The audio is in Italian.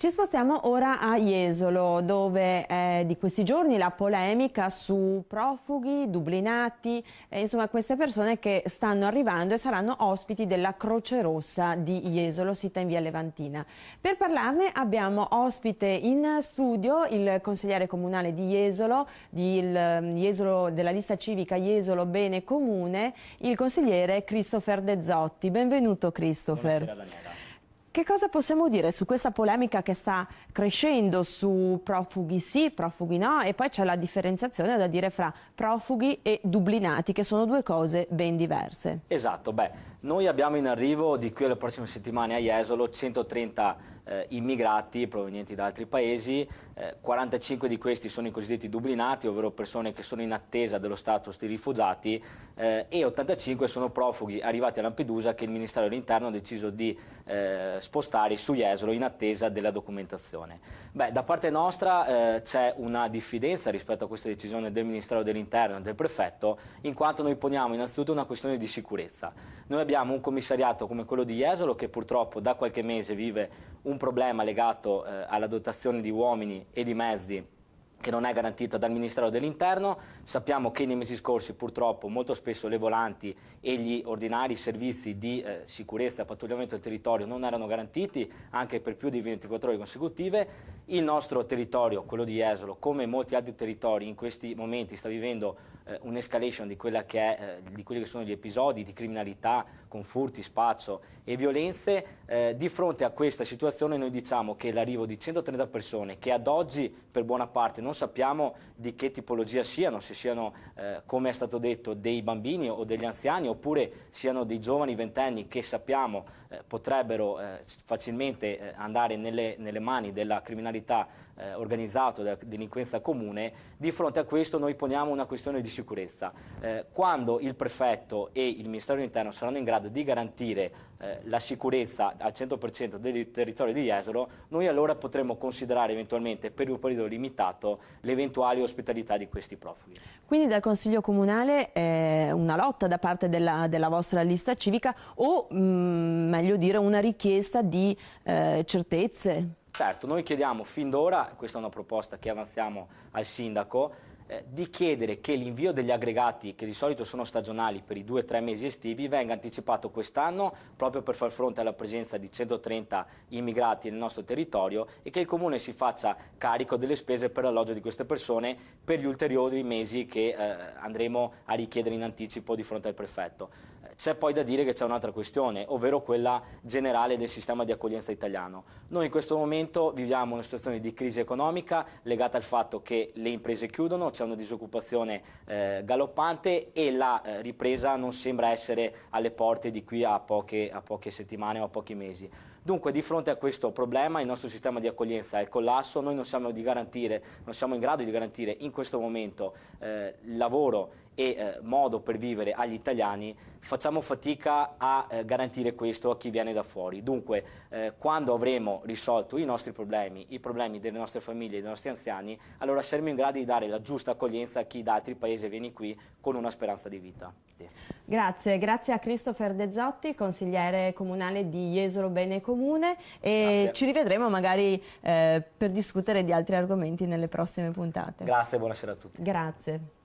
Ci spostiamo ora a Jesolo, dove è di questi giorni la polemica su profughi, dublinati, insomma queste persone che stanno arrivando e saranno ospiti della Croce Rossa di Jesolo, sita in via Levantina. Per parlarne abbiamo ospite in studio il consigliere comunale di Jesolo, della lista civica Jesolo Bene Comune, il consigliere Christopher De Zotti. Benvenuto Christopher. Buonasera Daniela. Che cosa possiamo dire su questa polemica che sta crescendo su profughi sì, profughi no, e poi c'è la differenziazione da dire fra profughi e dublinati, che sono due cose ben diverse? Esatto, noi abbiamo in arrivo di qui alle prossime settimane a Jesolo 130 immigrati provenienti da altri paesi, 45 di questi sono i cosiddetti dublinati, ovvero persone che sono in attesa dello status di rifugiati, e 85 sono profughi arrivati a Lampedusa che il Ministero dell'Interno ha deciso di spostare su Jesolo in attesa della documentazione. Da parte nostra c'è una diffidenza rispetto a questa decisione del Ministero dell'Interno e del prefetto, in quanto noi poniamo innanzitutto una questione di sicurezza. Noi abbiamo un commissariato come quello di Jesolo che purtroppo da qualche mese vive un problema legato alla dotazione di uomini e di mezzi che non è garantita dal Ministero dell'Interno. Sappiamo che nei mesi scorsi purtroppo molto spesso le volanti e gli ordinari servizi di sicurezza e pattugliamento del territorio non erano garantiti anche per più di 24 ore consecutive. Il nostro territorio, quello di Jesolo, come molti altri territori in questi momenti sta vivendo un'escalation di quelli che sono gli episodi di criminalità con furti, spaccio e violenze. Di fronte a questa situazione noi diciamo che l'arrivo di 130 persone che ad oggi per buona parte non sappiamo di che tipologia siano, se siano come è stato detto dei bambini o degli anziani oppure siano dei giovani ventenni che sappiamo potrebbero facilmente andare nelle mani della criminalità organizzata, della delinquenza comune. Di fronte a questo noi poniamo una questione di sicurezza. Quando il prefetto e il Ministero dell'Interno saranno in grado di garantire la sicurezza al 100% del territorio di Jesolo, noi allora potremo considerare eventualmente per un periodo limitato l'eventuale ospitalità di questi profughi. Quindi dal Consiglio Comunale una lotta da parte della vostra lista civica o meglio dire una richiesta di certezze? Certo, noi chiediamo fin d'ora, questa è una proposta che avanziamo al sindaco, di chiedere che l'invio degli aggregati, che di solito sono stagionali per i 2 o 3 mesi estivi, venga anticipato quest'anno proprio per far fronte alla presenza di 130 immigrati nel nostro territorio e che il Comune si faccia carico delle spese per l'alloggio di queste persone per gli ulteriori mesi che andremo a richiedere in anticipo di fronte al prefetto. C'è poi da dire che c'è un'altra questione, ovvero quella generale del sistema di accoglienza italiano. Noi in questo momento viviamo una situazione di crisi economica legata al fatto che le imprese chiudono, c'è una disoccupazione galoppante e la ripresa non sembra essere alle porte di qui a poche settimane o a pochi mesi. Dunque di fronte a questo problema il nostro sistema di accoglienza è al collasso, noi non siamo in grado di garantire in questo momento lavoro e modo per vivere agli italiani, facciamo fatica a garantire questo a chi viene da fuori. Dunque quando avremo risolto i nostri problemi, i problemi delle nostre famiglie e dei nostri anziani, allora saremo in grado di dare la giusta accoglienza a chi da altri paesi viene qui con una speranza di vita. Grazie a Christopher De Zotti, consigliere comunale di Jesolo Bene Comune, e ci rivedremo magari per discutere di altri argomenti nelle prossime puntate. Grazie e buonasera a tutti. Grazie.